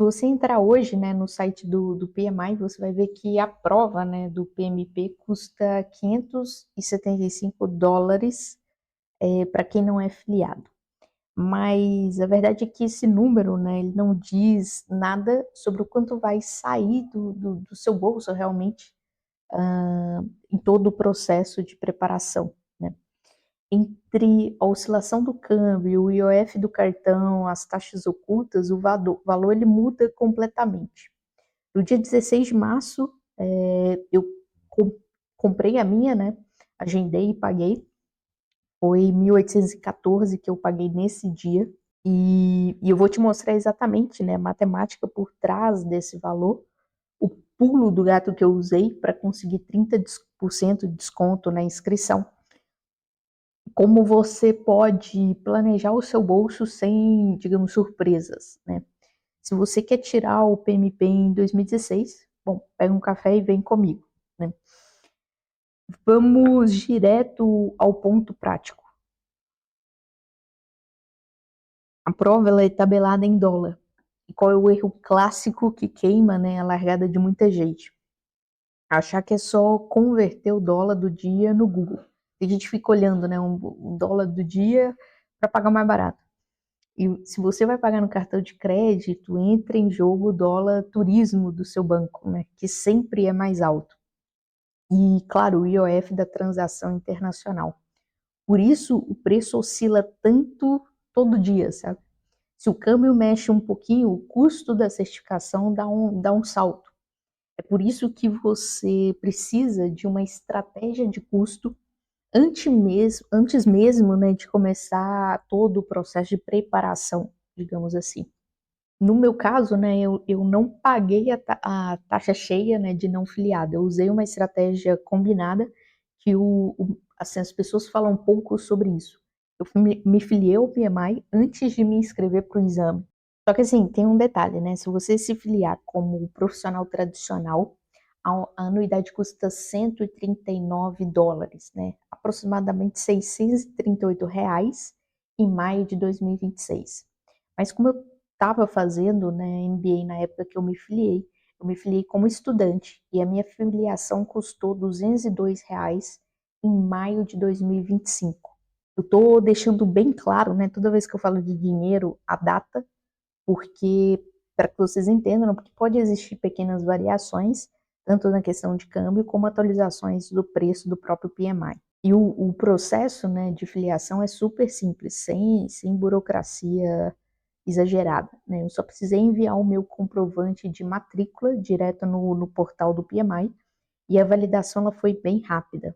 você entrar hoje, né, no site do PMI, você vai ver que a prova, né, do PMP custa $575 para quem não é filiado. Mas a verdade é que esse número, né, ele não diz nada sobre o quanto vai sair do seu bolso realmente em todo o processo de preparação, né? Entre a oscilação do câmbio, o IOF do cartão, as taxas ocultas, o valor ele muda completamente. No dia 16 de março, eu comprei a minha, né? Agendei e paguei. Foi 1.814 que eu paguei nesse dia. E eu vou te mostrar exatamente, né, a matemática por trás desse valor, o pulo do gato que eu usei para conseguir 30% de desconto na inscrição. Como você pode planejar o seu bolso sem, digamos, surpresas, né? Se você quer tirar o PMP em 2016, bom, pega um café e vem comigo, né? Vamos direto ao ponto prático. A prova ela é tabelada em dólar. E qual é o erro clássico que queima, né, a largada de muita gente? Achar que é só converter o dólar do dia no Google. A gente fica olhando, né, um dólar do dia para pagar mais barato. E se você vai pagar no cartão de crédito, entra em jogo o dólar turismo do seu banco, né, que sempre é mais alto. E, claro, o IOF da transação internacional. Por isso, o preço oscila tanto todo dia, sabe? Se o câmbio mexe um pouquinho, o custo da certificação dá um salto. É por isso que você precisa de uma estratégia de custo antes mesmo, né, de começar todo o processo de preparação, digamos assim. No meu caso, né, eu não paguei a taxa cheia, né, de não filiado. Eu usei uma estratégia combinada que assim, as pessoas falam um pouco sobre isso. Eu me filiei ao PMI antes de me inscrever para o exame. Só que assim, tem um detalhe, né? Se você se filiar como profissional tradicional, a anuidade custa $139, né? Aproximadamente R$ 638 em maio de 2026. Mas como eu estava fazendo, né, MBA na época que eu me filiei como estudante e a minha filiação custou R$ 202 em maio de 2025. Eu estou deixando bem claro, né, toda vez que eu falo de dinheiro, a data, porque para que vocês entendam, porque pode existir pequenas variações, tanto na questão de câmbio como atualizações do preço do próprio PMI. E o processo, né, de filiação é super simples, sem burocracia exagerada, né? Eu só precisei enviar o meu comprovante de matrícula direto no portal do PMI e a validação ela foi bem rápida.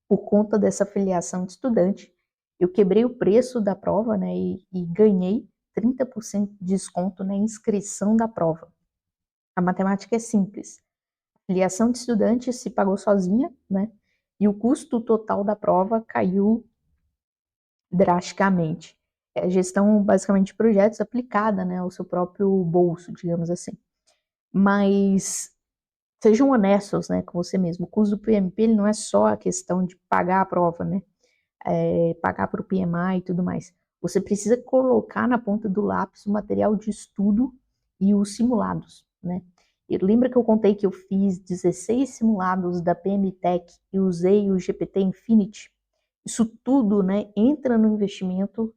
Por conta dessa filiação de estudante, eu quebrei o preço da prova, né, e ganhei 30% de desconto na inscrição da prova. A matemática é simples. A filiação de estudante se pagou sozinha, né, e o custo total da prova caiu drasticamente. É a gestão, basicamente, de projetos aplicada, né, ao seu próprio bolso, digamos assim. Mas sejam honestos, né, com você mesmo. O custo do PMP ele não é só a questão de pagar a prova, né, pagar para o PMI e tudo mais. Você precisa colocar na ponta do lápis o material de estudo e os simulados, né? E lembra que eu contei que eu fiz 16 simulados da PMTech e usei o GPT Infinity? Isso tudo, né, entra no investimento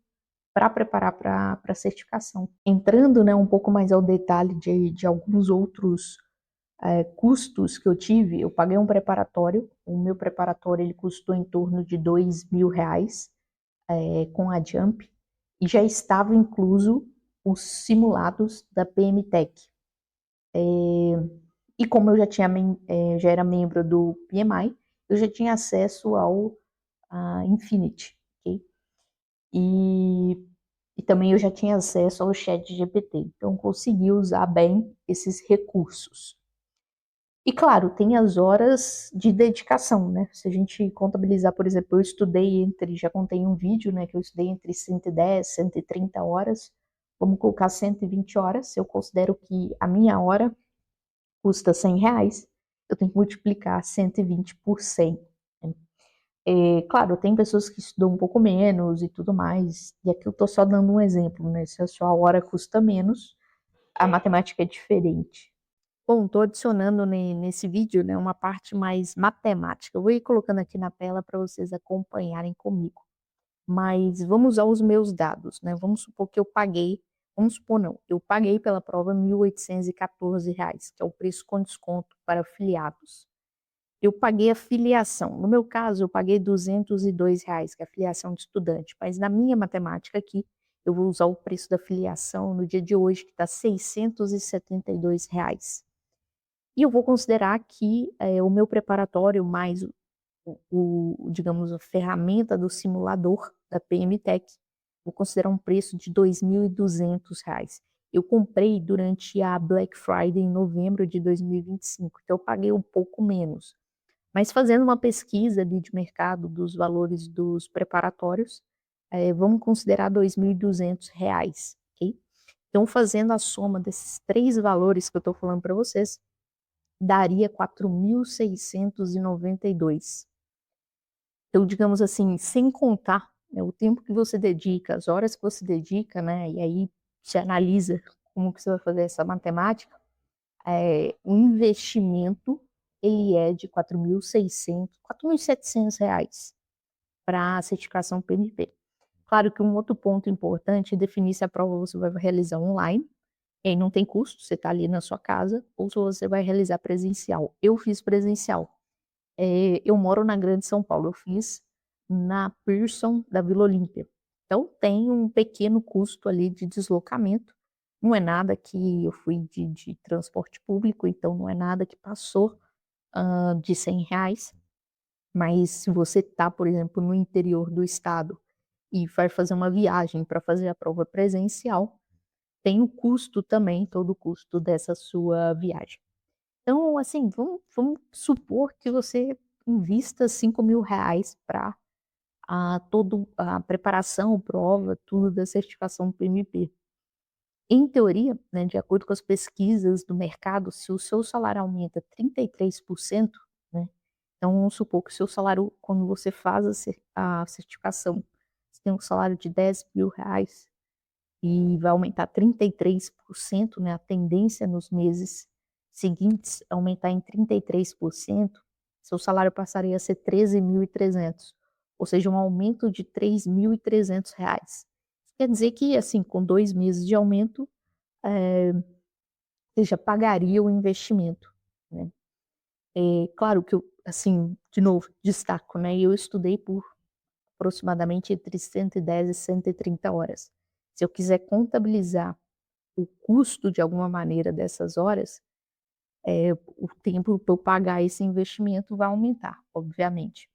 para preparar para a certificação. Entrando, né, um pouco mais ao detalhe de alguns outros custos que eu tive, eu paguei um preparatório, o meu preparatório ele custou em torno de R$ 2.000 com a Jump, e já estava incluso os simulados da PMTech. E como eu já era membro do PMI, eu já tinha acesso ao Infinity, ok? E também eu já tinha acesso ao chat GPT, então consegui usar bem esses recursos. E claro, tem as horas de dedicação, né? Se a gente contabilizar, por exemplo, já contei em um vídeo, né, que eu estudei entre 110, 130 horas, vamos colocar 120 horas, se eu considero que a minha hora custa R$ 100, eu tenho que multiplicar 120 por 100. Né? Claro, tem pessoas que estudam um pouco menos e tudo mais, e aqui eu estou só dando um exemplo, né? Se a sua hora custa menos, a matemática é diferente. Bom, estou adicionando nesse vídeo, né, uma parte mais matemática. Eu vou ir colocando aqui na tela para vocês acompanharem comigo. Mas vamos usar os meus dados, né? Vamos supor que eu paguei, vamos supor não, eu paguei pela prova R$ 1.814, que é o preço com desconto para afiliados. Eu paguei a filiação. No meu caso, eu paguei R$ 202, que é a filiação de estudante. Mas na minha matemática aqui, eu vou usar o preço da filiação no dia de hoje, que está R$ 672. E eu vou considerar aqui o meu preparatório mais digamos, a ferramenta do simulador da PMTech. Vou considerar um preço de R$ 2.200. Eu comprei durante a Black Friday em novembro de 2025, então eu paguei um pouco menos. Mas fazendo uma pesquisa ali de mercado dos valores dos preparatórios, vamos considerar R$ 2.200, ok? Então, fazendo a soma desses três valores que eu estou falando para vocês, daria 4.692. Então, digamos assim, sem contar, né, o tempo que você dedica, as horas que você dedica, né, e aí você analisa como que você vai fazer essa matemática, o investimento ele é de R$ 4.600, R$ 4.700 para a certificação PMP. Claro que um outro ponto importante é definir se a prova você vai realizar online, e aí não tem custo, você está ali na sua casa, ou se você vai realizar presencial. Eu fiz presencial. Eu moro na Grande São Paulo, eu fiz na Pearson da Vila Olímpia. Então tem um pequeno custo ali de deslocamento. Não é nada que eu fui de transporte público, então não é nada que passou de R$ 100. Mas se você está, por exemplo, no interior do estado e vai fazer uma viagem para fazer a prova presencial, tem o custo também, todo o custo dessa sua viagem. Então, assim, vamos supor que você invista R$ 5.000 para toda a preparação, prova, tudo da certificação PMP. Em teoria, né, de acordo com as pesquisas do mercado, se o seu salário aumenta 33%, né, então vamos supor que o seu salário, quando você faz a certificação, você tem um salário de R$ 10.000 e vai aumentar 33%, né, a tendência nos meses seguintes aumentar em 33%, seu salário passaria a ser 13.300, ou seja, um aumento de R$ 3.300. Quer dizer que, assim, com 2 meses de aumento, você já pagaria o investimento, né? Claro que eu, assim, de novo, destaco, né? Eu estudei por aproximadamente entre 110 e 130 horas. Se eu quiser contabilizar o custo de alguma maneira dessas horas, o tempo para eu pagar esse investimento vai aumentar, obviamente.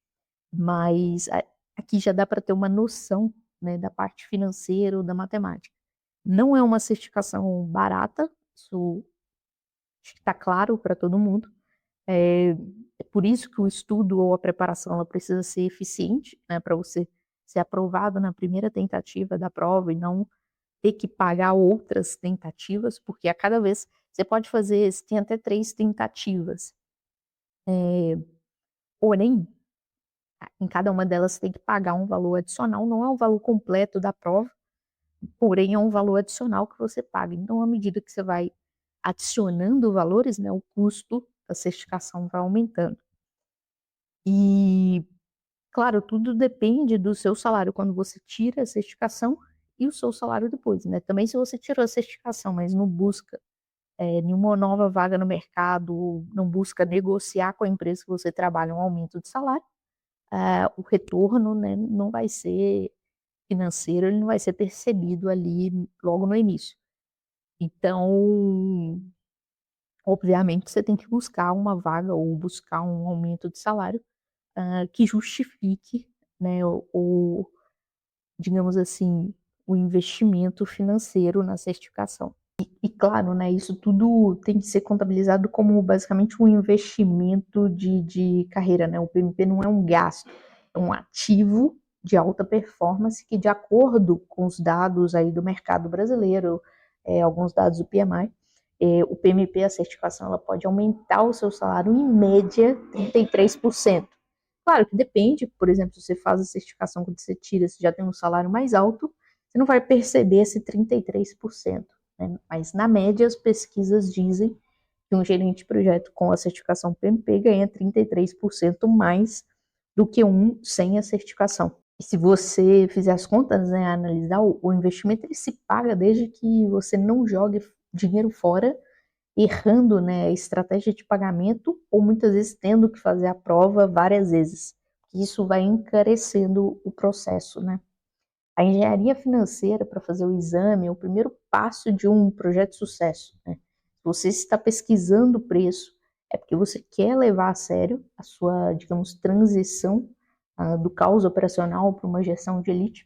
Mas aqui já dá para ter uma noção, né, da parte financeira ou da matemática. Não é uma certificação barata, isso acho que está claro para todo mundo. É por isso que o estudo ou a preparação ela precisa ser eficiente, né, para você ser aprovado na primeira tentativa da prova e não ter que pagar outras tentativas, porque a cada vez você pode fazer, você tem até 3 tentativas. Porém, em cada uma delas você tem que pagar um valor adicional, não é o valor completo da prova, porém é um valor adicional que você paga. Então, à medida que você vai adicionando valores, né, o custo da certificação vai aumentando. E, claro, tudo depende do seu salário quando você tira a certificação e o seu salário depois, né? Também se você tirou a certificação, mas não busca nenhuma nova vaga no mercado, não busca negociar com a empresa que você trabalha um aumento de salário, o retorno, né, não vai ser financeiro, ele não vai ser percebido ali logo no início. Então, obviamente, você tem que buscar uma vaga ou buscar um aumento de salário que justifique, né, digamos assim, o investimento financeiro na certificação. E claro, né, isso tudo tem que ser contabilizado como basicamente um investimento de carreira, né? O PMP não é um gasto, é um ativo de alta performance que, de acordo com os dados aí do mercado brasileiro, alguns dados do PMI, o PMP, a certificação, ela pode aumentar o seu salário em média 33%. Claro que depende, por exemplo, se você faz a certificação, quando você tira, você já tem um salário mais alto, você não vai perceber esse 33%. né? Mas, na média, as pesquisas dizem que um gerente de projeto com a certificação PMP ganha 33% mais do que um sem a certificação. E se você fizer as contas, né, analisar o investimento, ele se paga desde que você não jogue dinheiro fora, errando, né, a estratégia de pagamento ou muitas vezes tendo que fazer a prova várias vezes. Isso vai encarecendo o processo, né? A engenharia financeira para fazer o exame é o primeiro passo de um projeto de sucesso, né? Se você está pesquisando o preço, é porque você quer levar a sério a sua, digamos, transição do caos operacional para uma gestão de elite.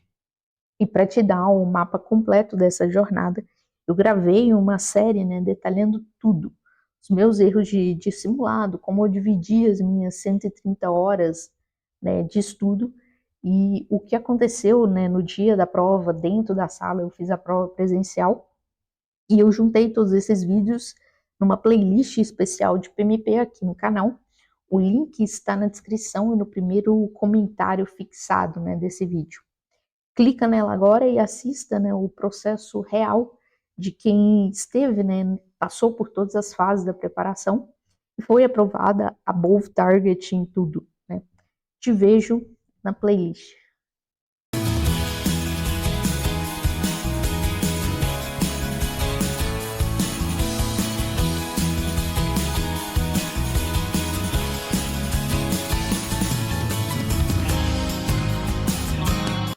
E para te dar um mapa completo dessa jornada, eu gravei uma série, né, detalhando tudo. Os meus erros de simulado, como eu dividi as minhas 130 horas, né, de estudo e o que aconteceu, né, no dia da prova, dentro da sala. Eu fiz a prova presencial e eu juntei todos esses vídeos numa playlist especial de PMP aqui no canal. O link está na descrição e no primeiro comentário fixado, né, desse vídeo. Clica nela agora e assista, né, o processo real de quem esteve, né, passou por todas as fases da preparação e foi aprovada above target em tudo, né? Te vejo na playlist.